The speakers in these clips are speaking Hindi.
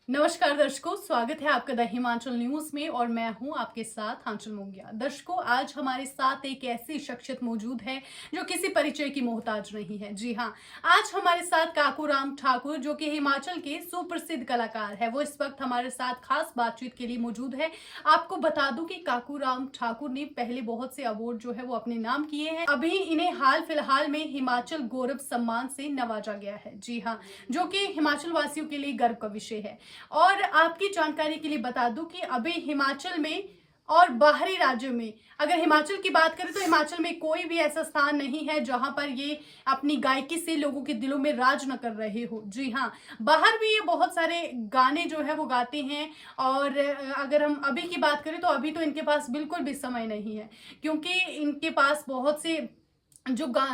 नमस्कार दर्शकों, स्वागत है आपका द हिमाचल न्यूज में और मैं हूं आपके साथ आंचल मोंगिया। दर्शकों, आज हमारे साथ एक ऐसी शख्सियत मौजूद है जो किसी परिचय की मोहताज नहीं है। जी हां, आज हमारे साथ काकूराम ठाकुर, जो कि हिमाचल के सुप्रसिद्ध कलाकार है, वो इस वक्त हमारे साथ खास बातचीत के लिए मौजूद है। आपको बता दूं कि काकूराम ठाकुर ने पहले बहुत से अवार्ड जो है वो अपने नाम किए हैं। अभी इन्हें हाल फिलहाल में हिमाचल गौरव सम्मान से नवाजा गया है। जी हाँ, जो कि हिमाचल वासियों के लिए गर्व का विषय है। और आपकी जानकारी के लिए बता दूं कि अभी हिमाचल में और बाहरी राज्यों में, अगर हिमाचल की बात करें तो हिमाचल में कोई भी ऐसा स्थान नहीं है जहां पर ये अपनी गायकी से लोगों के दिलों में राज न कर रहे हो। जी हाँ, बाहर भी ये बहुत सारे गाने जो है वो गाते हैं। और अगर हम अभी की बात करें तो अभी तो इनके पास बिल्कुल भी समय नहीं है, क्योंकि इनके पास बहुत से जो गा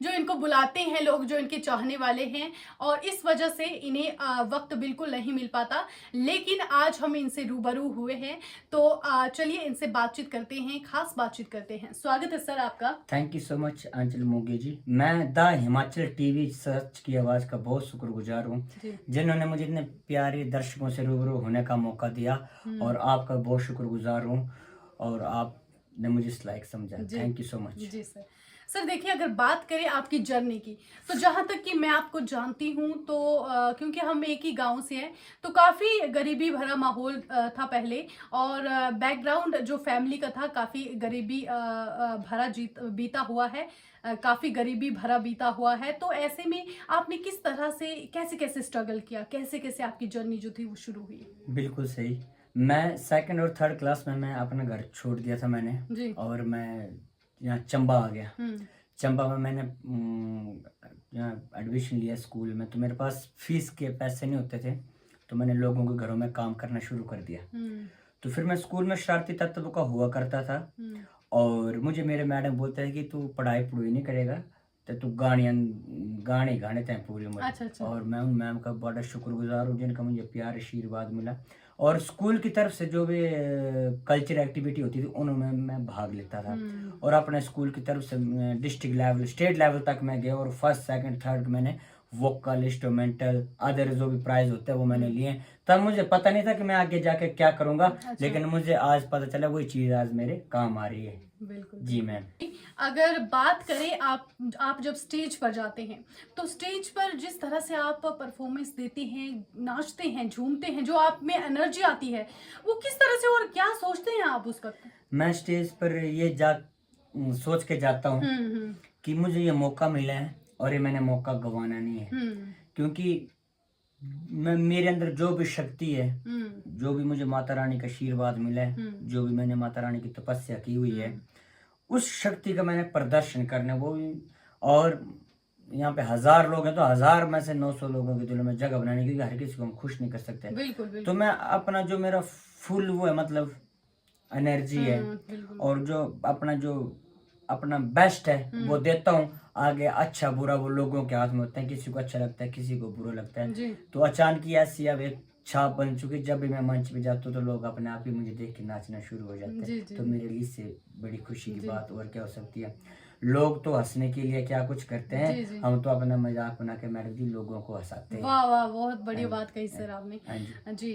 जो इनको बुलाते हैं लोग, जो इनके चाहने वाले हैं, और इस वजह से इन्हें वक्त बिल्कुल नहीं मिल पाता। लेकिन आज हम इनसे रूबरू हुए हैं, तो चलिए इनसे बातचीत करते हैं, खास बातचीत करते हैं। स्वागत है सर आपका। थैंक यू सो मच आंचल मोगे जी। मैं द हिमाचल टीवी सर्च की आवाज़ का बहुत शुक्रगुजार हूँ, जिन्होंने मुझे इतने प्यारे दर्शकों से रूबरू होने का मौका दिया, और आपका बहुत शुक्रगुजार हूँ, और आपने मुझे इस लायक समझा। थैंक यू सो मच जी सर। सर देखिए, अगर बात करें आपकी जर्नी की, तो जहाँ तक कि मैं आपको जानती हूँ तो क्योंकि हम एक ही गांव से हैं, तो काफ़ी गरीबी भरा माहौल था पहले। और बैकग्राउंड जो फैमिली का था, काफ़ी गरीबी भरा बीता हुआ है। काफ़ी गरीबी भरा बीता हुआ है। तो ऐसे में आपने किस तरह से, कैसे कैसे स्ट्रगल किया, कैसे कैसे आपकी जर्नी जो थी वो शुरू हुई? बिल्कुल सही। मैं सेकंड और थर्ड क्लास में मैं अपना घर छोड़ दिया था मैंने जी। और मैं यहाँ चंबा आ गया। चंबा में मैंने यहाँ एडमिशन लिया स्कूल में, तो मेरे पास फीस के पैसे नहीं होते थे, तो मैंने लोगों के घरों में काम करना शुरू कर दिया। तो फिर मैं स्कूल में शरारती तत्व का हुआ करता था, और मुझे मेरे मैडम बोलते थे कि तू पढ़ाई पढ़ाई नहीं करेगा, तो तू गाने गाने तय पूरी उम्र। अच्छा। और मैं उन मैम का बड़ा शुक्रगुजार हूँ जिनका मुझे प्यार आशीर्वाद मिला। और स्कूल की तरफ से जो भी कल्चर एक्टिविटी होती थी उनमें मैं भाग लेता था, और अपने स्कूल की तरफ से डिस्ट्रिक्ट लेवल स्टेट लेवल तक मैं गया, और फर्स्ट सेकंड थर्ड मैंने वोकल इंस्ट्रूमेंटल अदर जो भी प्राइज होते हैं वो मैंने लिए। तब मुझे पता नहीं था कि मैं आगे जाके क्या करूँगा। अच्छा। लेकिन मुझे आज पता चला वही चीज़ आज मेरे काम आ रही है। बिल्कुल जी मैम। अगर बात करें, आप जब स्टेज पर जाते हैं, तो स्टेज पर जिस तरह से आप परफॉर्मेंस देते हैं, नाचते हैं, झूमते हैं, जो आप में एनर्जी आती है, वो किस तरह से और क्या सोचते हैं आप उस वक्त? मैं स्टेज पर ये सोच के जाता हूँ कि मुझे ये मौका मिला है और ये मैंने मौका गंवाना नहीं है, क्योंकि मैं मेरे अंदर जो भी शक्ति है, जो भी मुझे माता रानी का आशीर्वाद मिला है, जो भी मैंने माता रानी की तपस्या की हुई है, उस शक्ति का मैंने प्रदर्शन करना वो भी। और यहाँ पे 1000 लोग हैं तो 1000 में से 900 लोगों के दिलों में जगह बनानी, क्योंकि हर किसी को हम खुश नहीं कर सकते। बिल्कुल। तो मैं अपना जो मेरा फुल वो है, मतलब एनर्जी है, और जो अपना बेस्ट है वो देता हूँ आगे। अच्छा बुरा वो लोगों के हाथ में होता है, किसी को अच्छा लगता है, किसी को बुरा लगता है। तो अचानक ही ऐसी अब एक छाप बन चुकी, जब भी मैं मंच पे जाता हूँ तो लोग अपने आप ही मुझे देख के नाचना शुरू हो जाते हैं। तो मेरे लिए इससे बड़ी खुशी की बात और क्या हो सकती है। लोग तो हंसने के लिए क्या कुछ करते हैं, हम तो अपना मजाक बना के मैडम जी लोगों को हंसाते हैं। वाह वाह, बहुत बड़ी बात कही सर आपने। जी,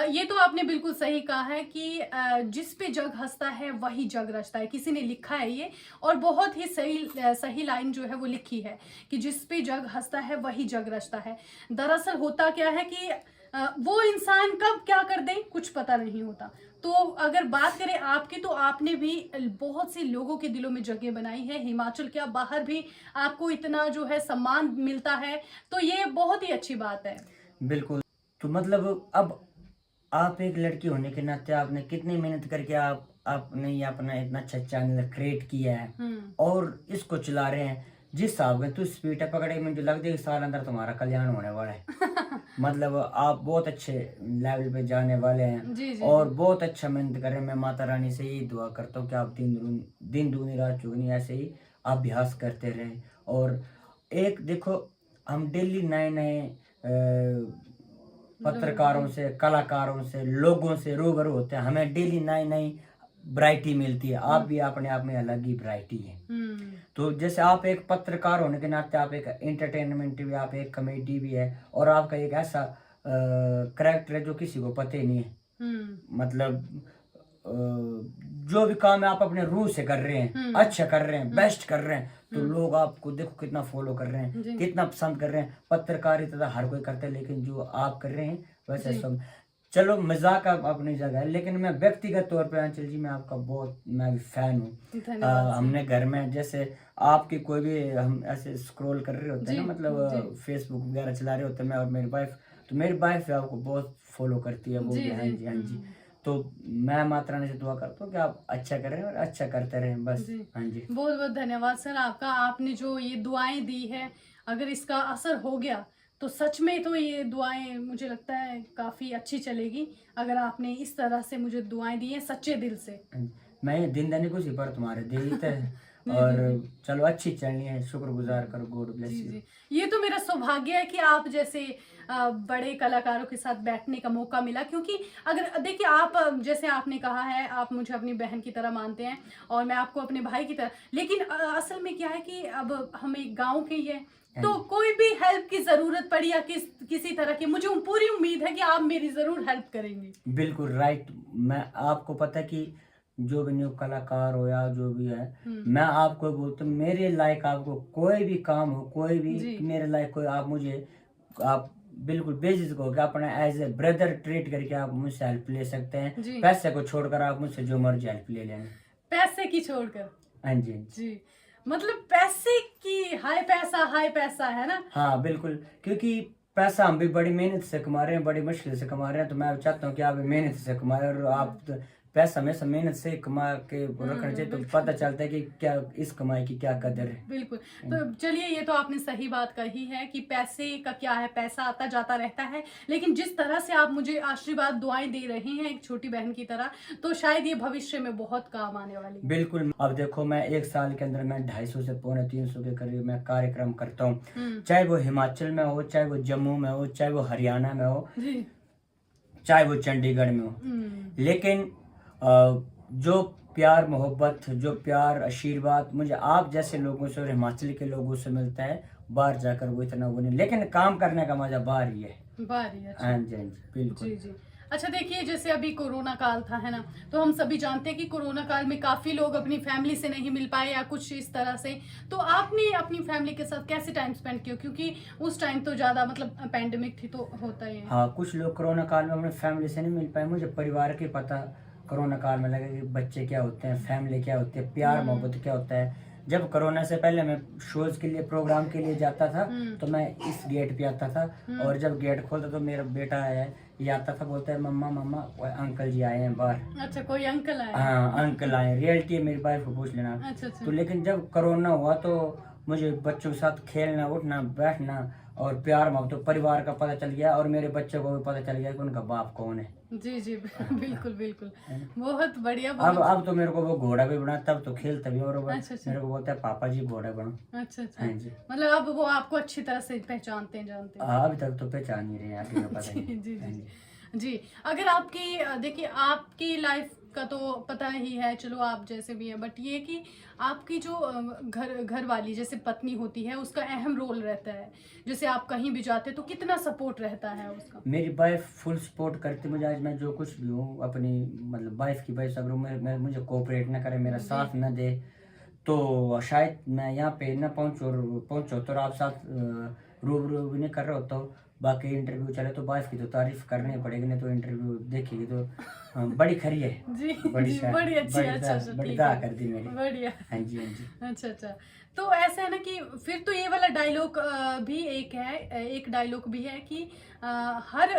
ये तो आपने बिल्कुल सही कहा है कि जिस पे जग हंसता है वही जग रचता है। किसी ने लिखा है ये, और बहुत ही सही लाइन जो है वो लिखी है कि जिस पे जग हंसता है वही जग रचता है। दरअसल होता क्या है कि वो इंसान कब क्या कर दे कुछ पता नहीं होता। तो अगर बात करें आपकी, तो आपने भी बहुत से लोगों के दिलों में जगह बनाई है। हिमाचल क्या, बाहर भी आपको इतना जो है सम्मान मिलता है, तो ये बहुत ही अच्छी बात है। बिल्कुल। तो मतलब अब आप एक लड़की होने के नाते आपने कितनी मेहनत करके आपने ये अपना इतना अच्छा चैनल क्रिएट किया है और इसको चला रहे हैं। जिस हिसाब में तो स्पीड है पकड़े, मुझे लग जाए साल अंदर तुम्हारा कल्याण होने वाला है। मतलब आप बहुत अच्छे लेवल पे जाने वाले हैं। जी। और बहुत अच्छा मेहनत कर रहे हैं। मैं माता रानी से यही दुआ करता हूँ कि आप दिन दूनी रात चुगनी ऐसे ही अभ्यास करते रहें। और एक देखो, हम डेली नए नए पत्रकारों से, कलाकारों से, लोगों से रूबरू होते हैं, हमें डेली नई नई वैरायटी मिलती है। आप भी अपने आप में अलग ही वैरायटी है। तो जैसे आप एक पत्रकार होने के नाते आप एक एंटरटेनमेंट भी, आप एक कॉमेडी भी है, और आपका एक ऐसा करैक्टर है जो किसी को पता ही नहीं है। मतलब अ, जो भी काम है आप अपने रूह से कर रहे हैं, अच्छा कर रहे हैं, बेस्ट कर रहे हैं, तो लोग आपको देखो कितना फॉलो कर रहे हैं, जी। कितना पसंद कर रहे हैं। पत्रकारिता तो हर कोई करता है, लेकिन जो आप कर रहे हैं वैसे जी। सब चलो मजाक आप अपनी जगह है, लेकिन मैं व्यक्तिगत तौर पे अंचल जी मैं आपका बहुत मैं भी फैन हूँ। धन्यवाद सर। हमने घर में जैसे आपकी कोई भी हम ऐसे स्क्रॉल कर रहे होते हैं जी, ना, मतलब फेसबुक वगैरह चला रहे होते हैं मैं और मेरी वाइफ, तो मेरी वाइफ आपको बहुत फॉलो करती है, वो जी, भी हाँ जी। जी हाँ जी। तो मैं माता रानी से दुआ करता हूँ कि आप अच्छा करें और अच्छा करते रहें बस। जी। हाँ जी बहुत बहुत धन्यवाद सर आपका। आपने जो ये दुआएं दी है, अगर इसका असर हो गया तो सच में तो ये दुआएं मुझे लगता है काफ़ी अच्छी चलेगी, अगर आपने इस तरह से मुझे दुआएं दी हैं सच्चे दिल से। हाँ जी। मैं ये दिन दानी कुछ पर तुम्हारे दे देते हैं जी, और जी, जी। चलो अच्छी चलनी है, शुक्रगुजार करो, गॉड ब्लेस जी, यू। जी। ये तो मेरा सौभाग्य है कि आप जैसे बड़े कलाकारों के साथ बैठने का मौका मिला, क्योंकि अगर देखिए आप जैसे आपने कहा है आप मुझे अपनी बहन की तरह मानते हैं और मैं आपको अपने भाई की तरह, लेकिन असल में क्या है कि अब हम एक गाँव के ही हैं, हाँ तो जी। कोई भी हेल्प की ज़रूरत पड़ी या किसी तरह की, मुझे पूरी उम्मीद है कि आप मेरी ज़रूर हेल्प करेंगे। बिल्कुल राइट। मैं आपको पता है कि जो भी न्यू कलाकार हो या जो भी है, मैं आपको बोलता हूँ मेरे लायक आपको कोई भी काम हो, कोई भी जी। मेरे लायक कोई आप मुझे आप बिल्कुल बेझिझक होकर अपना एज ए ब्रदर ट्रीट करके आप मुझसे हेल्प ले सकते हैं। जी। पैसे को छोड़कर आप मुझसे जो मर्जी हेल्प ले लेंगे। पैसे की छोड़कर। हाँ जी हाँ जी। जी। मतलब पैसे की हाय पैसा है ना? हाँ बिल्कुल, क्योंकि पैसा हम भी बड़ी मेहनत से कमा रहे हैं, बड़ी मुश्किल से कमा रहे हैं, तो मैं चाहता हूँ कि आप भी मेहनत से कमाए और आप तो पैसा हमेशा मेहनत से कमा के रखना चाहिए, तो पता चलता है कि क्या इस कमाई की क्या कदर है। बिल्कुल। तो चलिए ये तो आपने सही बात कही है कि पैसे का क्या है, पैसा आता जाता रहता है, लेकिन जिस तरह से आप मुझे आशीर्वाद दुआएं दे रहे हैं एक छोटी बहन की तरह, तो शायद ये भविष्य में बहुत काम आने वाली है। बिल्कुल। अब देखो मैं एक साल के अंदर मैं 250 से पौने 300 के करीब मैं कार्यक्रम करता हूँ, चाहे वो हिमाचल में हो, चाहे वो जम्मू में हो, चाहे वो हरियाणा में हो, जी। चाहे वो चंडीगढ़ में हो। लेकिन जो प्यार मोहब्बत, जो प्यार आशीर्वाद मुझे आप जैसे लोगों से और हिमाचल के लोगों से मिलता है, बाहर जाकर वो इतना वो नहीं, लेकिन काम करने का मजा बाहर ही है। बारी अच्छा। हाँ जी हाँ जी बिल्कुल। जी, जी। अच्छा देखिए जैसे अभी कोरोना काल था, है ना? तो हम सभी जानते हैं कि कोरोना काल में काफ़ी लोग अपनी फैमिली से नहीं मिल पाए या कुछ इस तरह से। तो आपने अपनी फैमिली के साथ कैसे टाइम स्पेंड किया? क्योंकि उस टाइम तो ज़्यादा मतलब पैंडेमिक थी तो होता ही है। हाँ, कुछ लोग कोरोना काल में अपने फैमिली से नहीं मिल पाए। मुझे परिवार के पता कोरोना काल में लगा कि बच्चे क्या होते हैं, फैमिली क्या होती है, प्यार मोहब्बत क्या होता है। जब कोरोना से पहले मैं शोज के लिए प्रोग्राम के लिए जाता था, तो मैं इस गेट पे आता था, और जब गेट खोलता तो मेरा बेटा है ये आता था, बोलता है मम्मा मम्मा वो अंकल जी आए हैं बाहर। अच्छा कोई अंकल आए? हाँ अंकल आए, रियलिटी है, मेरी वाइफ को पूछ लेना। अच्छा, अच्छा। तो लेकिन जब कोरोना हुआ तो मुझे बच्चों के साथ खेलना, उठना, बैठना और प्यार मोहब्बत परिवार का पता चल गया, और मेरे बच्चों को भी पता चल गया कि उनका बाप कौन है। जी, जी। बिल्कुल, बिल्कुल। बहुत बढ़िया, अब बहुत अब तो मेरे को वो घोड़ा भी बना, तब तो खेलता भी, और वो अच्छा, अच्छा। मेरे को बोलता है पापा जी घोड़ा बनो। अच्छा, अच्छा। हाँ जी। मतलब अब वो आपको अच्छी तरह से पहचानते हैं, जानते हैं। अभी तक तो पहचान नहीं रहे, आगे का पता जी, नहीं। जी, हाँ जी। जी। जी, अगर आपकी देखिए आपकी लाइफ का तो पता ही है, चलो आप जैसे भी हैं, बट ये कि आपकी जो घर वाली जैसे पत्नी होती है उसका अहम रोल रहता है। जैसे आप कहीं भी जाते तो कितना सपोर्ट रहता है उसका? मेरी वाइफ फुल सपोर्ट करती मुझे, आज मैं जो कुछ भी हूँ अपनी मतलब वाइफ की वजह से, अगर मुझे कोऑपरेट ना करे, मेरा साथ ना दे, तो शायद मैं यहाँ पे ना पहुँचो तो आप साथ रूबरू भी नहीं कर रहे होता हूँ। बाकी इंटरव्यू चले तो वाइफ की तो तारीफ करनी पड़ेगी, नहीं तो इंटरव्यू देखेगी तो बड़ी खरी है। जी, बड़ी जी, शायद बड़ी अच्छी है। अच्छा, अच्छा, बड़ी ठीक दा है। कर दी मेरी। बढ़िया। हाँ जी हाँ जी। अच्छा, अच्छा। तो ऐसा है ना कि फिर तो ये वाला डायलॉग भी एक है, एक डायलॉग भी है कि हर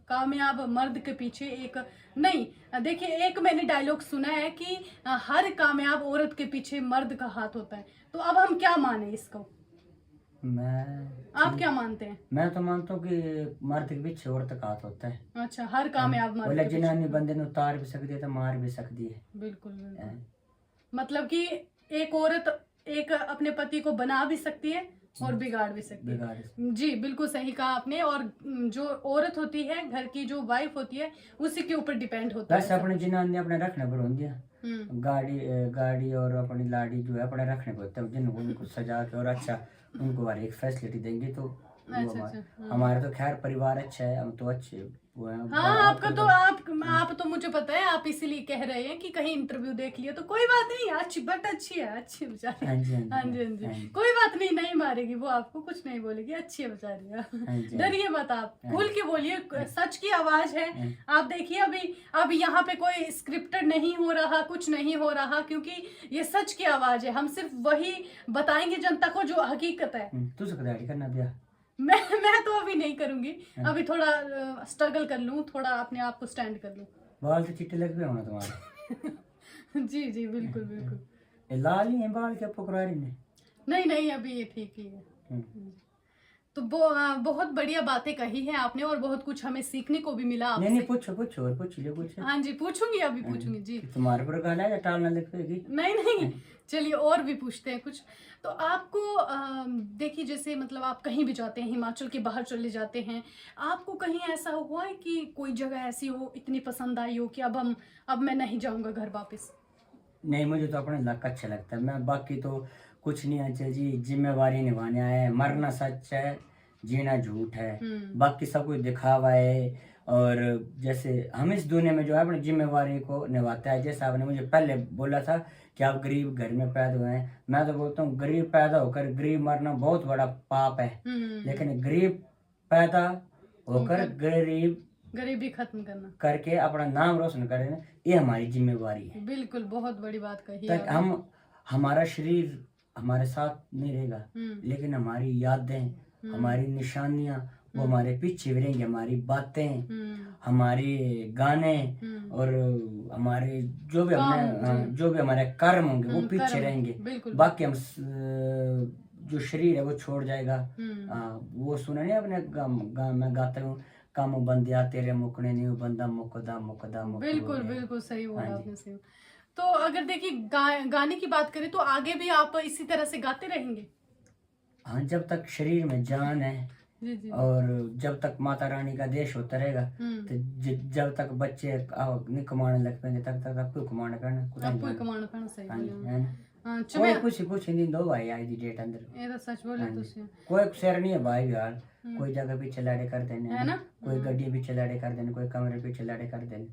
कामयाब मर्द के पीछे एक नहीं, देखिए एक मैंने डायलॉग सुना है कि हर कामयाब औरत के पीछे मर्द का हाथ होता है। तो अब हम क्या माने इसको? आप क्या मानते हैं? मैं तो मानता हूँ कि मर्द के पीछे औरत का हाथ होता है। अच्छा, हर कामयाब मर्द बोले के पीछे। जनानी बंदे ने उतार भी सकती है तो मार भी सकती है। बिल्कुल, बिल्कुल। मतलब कि एक औरत एक अपने पति को बना भी सकती है और बिगाड़ भी सकती है। जी, बिल्कुल सही कहा आपने। और जो औरत होती है, घर की जो वाइफ होती है, उसी के ऊपर डिपेंड होता है। वैसे अपने जनानी अपने रखने पर होती है, गाड़ी और अपनी लाड़ी जो है अपने रखने पर होता है, जिनको उनको सजा के और अच्छा उनको हर एक फैसिलिटी देंगे तो वो हमारा तो खैर परिवार अच्छा है, हम तो अच्छे वो हैं। हाँ, आपका तो आप तो मुझे पता है, आप इसीलिए कह रहे हैं कि कहीं इंटरव्यू देख लिया तो कोई बात नहीं, अच्छी बट अच्छी है, अच्छी बेचारी। हाँ जी, हाँ जी, हाँ जी, कोई बात नहीं, नहीं मारेगी वो, आपको कुछ नहीं बोलेगी, अच्छी है बेचारी। डरिए मत आप, खुल के बोलिए, सच की आवाज है। आप देखिए अभी यहाँ पे कोई स्क्रिप्टेड नहीं हो रहा, कुछ नहीं हो रहा, क्योंकि ये सच की आवाज है। हम सिर्फ वही बताएंगे जनता को जो हकीकत है। तू सकदारी करना दिया, मैं तो अभी नहीं करूंगी, अभी थोड़ा स्ट्रगल कर लूं, थोड़ा अपने आप को स्टैंड कर लूं। बाल तो चिट्टे लग गए होना तुम्हारे। जी जी, बिल्कुल बिल्कुल। ये लाल ही है बाल क्या पुकरारी ने? नहीं नहीं, अभी ये ठीक ही है। तो बहुत बढ़िया बातें कही हैं आपने, और बहुत कुछ हमें सीखने को भी मिला आपसे। नहीं पूछो और पूछ लो कुछ। हाँ जी, पूछूंगी, अभी पूछूंगी जी। तुम्हारे पर गाला है या टालना लिखेगी? नहीं नहीं, चलिए और भी पूछते हैं कुछ। तो आपको देखिए, जैसे मतलब आप कहीं भी जाते हैं, हिमाचल के बाहर चले जाते हैं, आपको कहीं ऐसा हुआ है कि कोई जगह ऐसी हो, इतनी पसंद आई हो कि अब मैं नहीं जाऊंगा घर वापस? नहीं, मुझे तो अपना इलाका अच्छा लगता है, मैं बाकी तो कुछ नहीं। अच्छा जी, जिम्मेवारी निभाने आए हैं, मरना सच है, जीना झूठ है, बाकी सब कुछ दिखावा है। और जैसे हम इस दुनिया में जो है अपनी जिम्मेवारी को निभाता है। जैसे आपने मुझे पहले बोला था कि आप गरीब घर में पैदा हुए हैं, मैं तो बोलता हूँ गरीब पैदा होकर गरीब मरना बहुत बड़ा पाप है, लेकिन गरीब पैदा होकर गरीबी खत्म करना करके अपना नाम रोशन करना, ये हमारी जिम्मेवारी है। बिल्कुल, बहुत बड़ी बात कही तक हमारा शरीर हमारे साथ नहीं रहेगा, लेकिन हमारी यादें, हमारी निशानियां वो हमारे पीछे भी रहेंगी, हमारी बातें, हमारे गाने और हमारे जो भी हमारे कर्म होंगे वो पीछे रहेंगे। बाकी हम जो शरीर है वो छोड़ जाएगा। वो सुना नहीं अपने मैं गाता हूँ, कम बंदिया तेरे मुकने नहीं, बंदा मुकदा मुकदा मुकदा। बिल्कुल बिल्कुल सही बोला आपने, सही। तो अगर देखिए गाने की बात करें तो आगे भी आप इसी तरह से गाते रहेंगे? हाँ, जब तक शरीर में जान है जी। और जब तक माता रानी का देश होता रहेगा, तो जब तक बच्चे नहीं कमाने लग पेंगे तब तक आपको कमाना करना, आपको कमाना करना। सही बोला। कोई कुछ नहीं दो भाई आज दी डेट अंदर, ये तो सच बोले तुसी। कोई शेर नहीं है भाई यार, कोई जगह पीछे लड़े कर देने है ना, कोई गड्डी पीछे लड़े कर देने, कोई कमरे पीछे लड़े कर देने,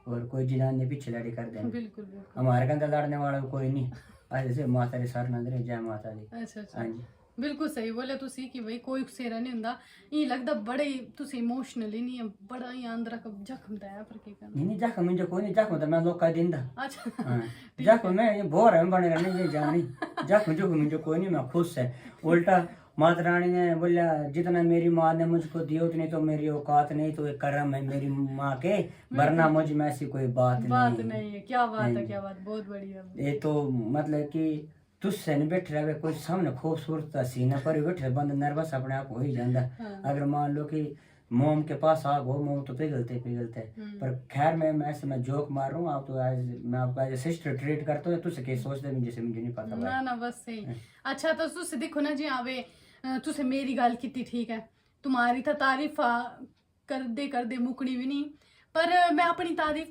और कोई जिनाने पीछे लड़े कर देने। बिल्कुल हमारे अंदर लड़ने वाला कोई नहीं। ऐसे माता दी सर नंदरे, जय माता दी। अच्छा अच्छा, हाँ जी, बिल्कुल सही बोले तुसी कि भाई कोई सेरा नहीं हुंदा। ये लगदा बड़े तुसी इमोशनली नहीं है, बड़ा ही अंदर का जख्म दा है, पर के करना नहीं जख्म मुझे कोई नहीं, जख्म तो मैं लोग का दिंदा। अच्छा, जख्म मैं ये बोर है बने रहने ये जानी, जख्म मुझे कोई नहीं, मैं खुश है। उल्टा माता रानी ने बोला जितना मेरी माँ ने मुझको दिया उतनी तो मेरी औकात नहीं, तो एक करम है मेरी माँ के, वरना मुझ में ऐसी कोई बात नहीं है। क्या बात है, क्या बात, बहुत बढ़िया। ये तो मतलब कि तुझसे नहीं बैठ रहे, कोई सामने खूबसूरत सीना पर बैठे बंद नर्वस अपने आप हो ही जाता। अगर मान लो कि मोम के पास आग हो, मोम तो पिघलते पर खैर मैं ऐसे मैं जोक मार रहा हूँ, आप तो मैं आपको एज सिस्टर ट्रीट करता हूँ, तुझसे क्या सोचते हैं जैसे मुझे नहीं पता। ना बस सही। अच्छा, तो तुझसे देखो ना जी, आवे तुझसे मेरी गल की ठीक है, तुम्हारी तो तारीफ कर दे मुकनी भी नहीं, पर मैं अपनी तारीफ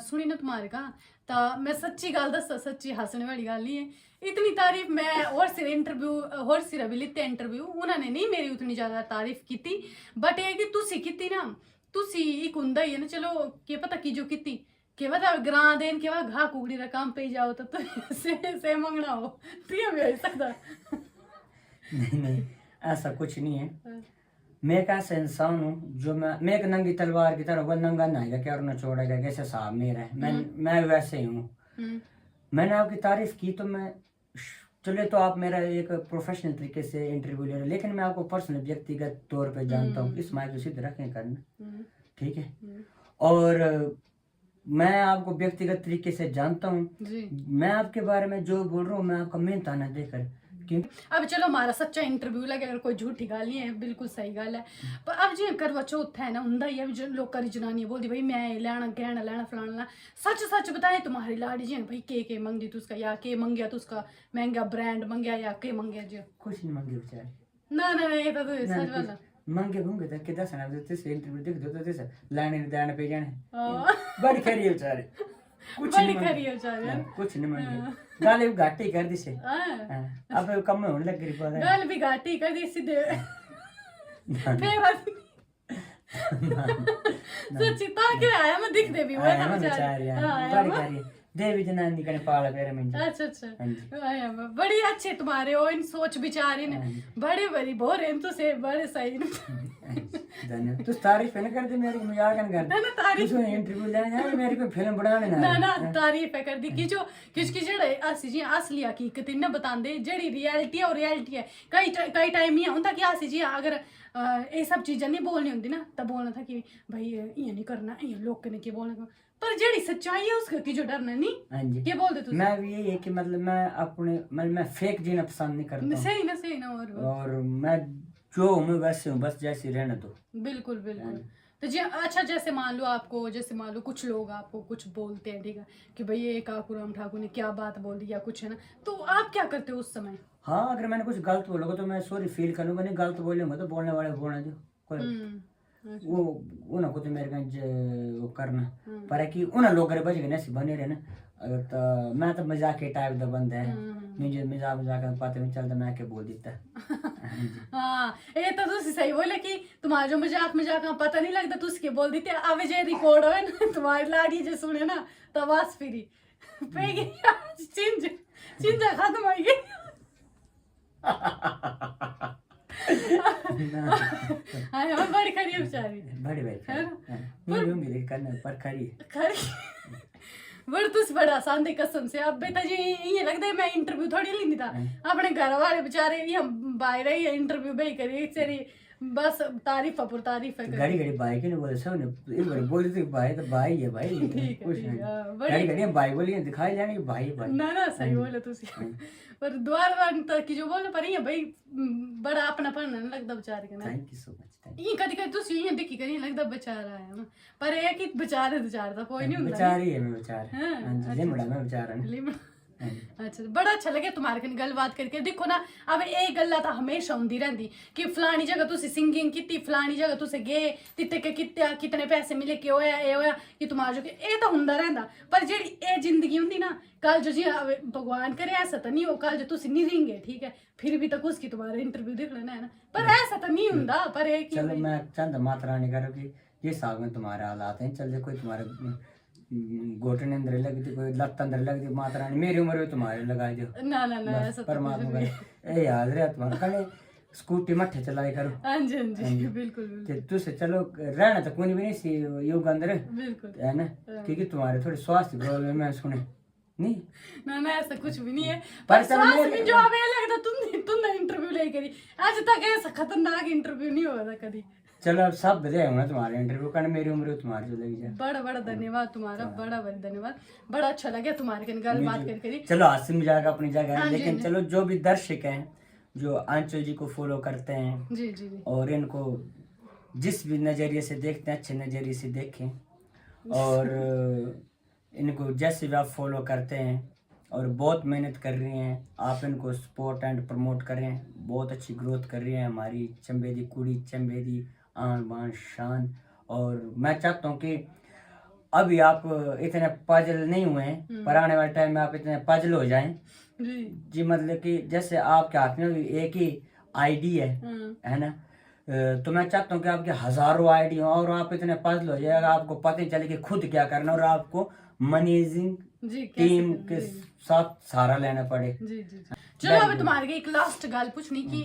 सुनी ना तुम्हारे का, तो मैं सच्ची गल दसा, सच्ची हंसने वाली गल नहीं है। इतनी तारीफ मैं और सिर भी लिते इंटरव्यू, उन्होंने नहीं मेरी उतनी ज्यादा तारीफ की, बट ये कि तुसी की ना, तुसी एक हुंदा ही है ना, चलो के पता की जो की के पता ग्रां देन के बाद घा कुगड़ी का काम पे जाओ तो से मंगना हो तो भी हो सकता। नहीं ऐसा कुछ नहीं है। मैं एक ऐसा इंसान हूँ जो मैं एक नंगी तलवार की तरह, वो नंगा नहाएगा क्या और न छोड़ेगा, कैसे साहब मेरा है, मैं वैसे ही हूँ। मैंने आपकी तारीफ की तो मैं चले, तो आप मेरा एक प्रोफेशनल तरीके से इंटरव्यू ले रहे, लेकिन मैं आपको पर्सनल व्यक्तिगत तौर पे जानता हूँ, इस माइक को सीधे रखें करना, ठीक है। और मैं आपको व्यक्तिगत तरीके से जानता हूँ, मैं आपके बारे में जो बोल रहा हूँ मैं आपका मेहनत आना देकर। अब चलो हमारा सच्चा इंटरव्यू लगे, अगर कोई झूठी गल नहीं है, बिल्कुल सही गल है। पर अब जी करवा चौथ है ना, हुंदा ही है लोग जनानियां बोलती भाई मैं लेना गहना लेना फलाना, सच बताए तुम्हारी लाड़ी जी भाई के मंगी तुसका, या के मंगया तुसका, महंगा ब्रांड मंगया या के मंगया जी? कुछ नहीं मंगे बेचारे, ना ये तो सच वाला मंगे भूंगे तक के दसना इंटरव्यू देख दो तो लाने पे जाने बड़ी खरी है बेचारे, कुछ नहीं मांगे, गाली घाटी कर दी से अब कम होने लग गई, पता गाली भी घाटी कर दी सीधे फिर सच्ची तो क्या आया मैं दिख दे भी वो ना बेचारी बड़ी करी देवी जनानी कने पाला पेरे में अच्छा आया मैं बड़ी अच्छे तुम्हारे हो इन सोच विचार इन बड़े बड़ी बोर हैं तो से बड़े सही धन्यवाद तू तारीफ न कर दे मेरी मजाक न कर ना तारीफ तू इंटरव्यू लेने जा मेरी कोई फिल्म बनाने ना ना तारीफ है कर दी कि जो किस जेड़े असी जी असली हकीकत इन्ना बतांदे जेड़ी रियलिटी है और रियलिटी है कई टाइम ये होंदा कि असी जी अगर ये सब चीजें नहीं बोलनी होंदी ना तब बोलना था कि भाई ये नहीं करना ये लोग ने क्या बोलना पर जेड़ी सच्चाई है उसका की जो डरना नहीं हां जी क्या बोलते तू मैं भी यही है कि मतलब मैं अपने मतलब मैं फेक जीना पसंद नहीं करता सही ना और मैं जो हूँ वैसे हूँ बस जैसे रहना तो बिल्कुल तो जी अच्छा जैसे मान लो कुछ लोग आपको कुछ बोलते हैं ठीक है कि भाई ये काकूराम ठाकुर ने क्या बात बोल दी या कुछ है ना तो आप क्या करते हो उस समय हाँ अगर मैंने कुछ गलत बोलोगे तो मैं सॉरी फील करूंगा नहीं गलत बोलूंगा तो बोलने वाले बोलने दो कोई वो ना कुछ मेरे गंज वो करना पर है कि उन लोगों बच गए ऐसे बने रहे ना अगर तो मैं तो मजाक के टाइप का बंदा है मुझे मजाक पता नहीं चलता मैं क्या बोल देता हाँ ये तो तुसी सही बोले कि तुम्हारा जो मजाक पता नहीं लगता तुस के बोल देते अब जे रिकॉर्ड होए ना तुम्हारी लाड़ी जो सुने ना तो बस फिरी पे गई चिंजा खत्म हो गई हाँ बड़ी खरी बेचारी बड़ी मेरी उम्मीद करना पर खरी बड़ तुस बड़ा आसान दे कसम से अब बेटा जी ये लगता है मैं इंटरव्यू थोड़ी लेनी था अपने घर वाले बेचारे ये बाहर ही इंटरव्यू भाई करी तेरी बस तारीफ है घड़ी घड़ी भाई के नहीं बोले सब ने एक बार बोल थे भाई तो भाई है भाई कुछ नहीं घड़ी घड़ी भाई बोली दिखाई जाने भाई भाई ना सही बोले तुसी पर द्वार तक की जो बोले पर ये भाई बड़ा अपनापन नहीं लगता बेचारे का ना थैंक यू सो मच ये कभी तुसी ये दिखी करी लगता बेचारा है पर एक ही बेचारे तो कोई नहीं होता बेचारी है मैं बेचारा हां जी लिमड़ा मैं बेचारा ना अच्छा बड़ा अच्छा लगे तुम्हारे कन गलबात करके देखो ना अब ये गल्ला तो हमेशा होंदी रहंदी कि फलानी जगह तुसी सिंगिंग कीती फलानी जगह तुसे गए तिते के कितने पैसे मिले कि होया ये होया कि तुम्हारा जो ये तो हुंदा रहंदा पर जेड़ी ए जिंदगी हुंदी ना कल जो जी भगवान करे ऐसा तो नहीं हो कल जो तुसी नहीं रहेंगे ठीक है फिर भी तक उसकी तुम्हारा इंटरव्यू देख लेना है ना पर ऐसा तो नहीं हुंदा पर एक चलो मैं चंद माता रानी करो कि ये साल में तुम्हारे हालात हैं चल कोई तुम्हारे घोटने अंदर लग दी कोई लत अंदर लग दी माता रानी मेरी उम्र में तुम्हारे लगा दो ना ऐसा परमात्मा ए याद रहे तुम्हारा कने स्कूटी मठे चलाए करो हां जी बिल्कुल ते तुसे चलो रहना तो कोई भी नहीं सी योग अंदर बिल्कुल है ना क्योंकि तुम्हारे थोड़ी स्वास्थ्य प्रॉब्लम है सुने नहीं ना ऐसा कुछ भी नहीं है पर स्वास्थ्य में जो अब लगता तुमने इंटरव्यू ले करी आज तक ऐसा खतरनाक इंटरव्यू नहीं हुआ था कभी चलो अब सब बधाई होना तुम्हारे इंटरव्यू करने मेरी उम्र तुम्हारी जो लगी जाए बड़ा धन्यवाद तुम्हारा बड़ा धन्यवाद बड़ा अच्छा लगा तुम्हारे कन गल बात करके चलो हंसी मजाक अपनी जगह है लेकिन चलो जो भी दर्शक हैं जो आंचल जी को फॉलो करते हैं जी और इनको जिस भी नजरिए से देखते हैं अच्छे नजरिए से देखें और इनको जैसे भी आप फॉलो करते हैं और बहुत मेहनत कर रही हैं आप इनको सपोर्ट एंड प्रमोट करें बहुत अच्छी ग्रोथ कर रही है हमारी चंबेदी कुड़ी चंबेदी आन बान शान और मैं चाहता हूँ कि अभी आप इतने पजल नहीं हुए हैं पर आने वाले टाइम में आप इतने पजल हो जाएं जी मतलब कि जैसे आपके हाथ में एक ही आईडी है ना तो मैं चाहता हूँ कि आपके हजारों आईडी हो और आप इतने पजल हो जाएगा आपको पता ही चले कि खुद क्या करना और आपको मैनेजिंग टीम के साथ सहारा लेना पड़े चलो अभी तुम्हारे एक लास्ट गल पूछनी कि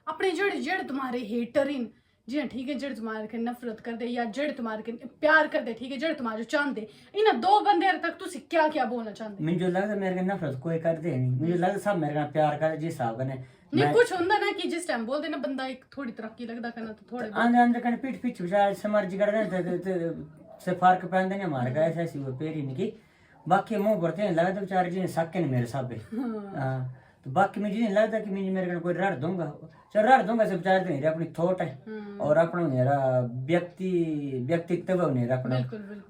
अपने जेड़े तुम्हारे हेटर इन जी हाँ ठीक है जेड़े तुम्हारे के नफरत कर दे या जेड़े तुम्हारे के प्यार कर दे ठीक है जेड़े तुम्हारे चाहते इन दो बंदे तक तुसी क्या बोलना चाहते मुझे लगता मेरे के नफरत कोई कर दे नहीं मुझे लगता सब मेरे का प्यार कर जिस हिसाब कने नहीं कुछ होंदा ना कि जिस टाइम बोल देना बंदा एक थोड़ी तरक्की लगदा करना तो थोड़े अंदर कने पीठ पीछे बेचारे समर्जी कर दे से फर्क पैन देने हमारे का ऐसी वो पेरी नहीं की बाकी मुंह भरते हैं लगता बेचारे जी सके नहीं मेरे साहब हां तो बाकी मुझे नहीं लगता कि मुझे मेरे कोई रड़ दूंगा चल रड़ दूंगा से बेचारे मेरी अपनी थॉट है और अपना मेरा व्यक्तित्व है मेरा अपना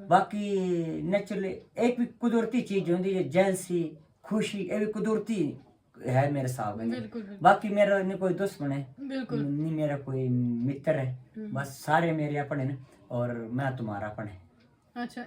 बाकी नेचुरली एक भी कुदरती चीज होती है जेलसी खुशी ये भी कुदरती है मेरे साहब में बाकी मेरा नहीं कोई दुश्मन है नहीं मेरा कोई मित्र है बस सारे मेरे अपने और मैं तुम्हारा अपने अच्छा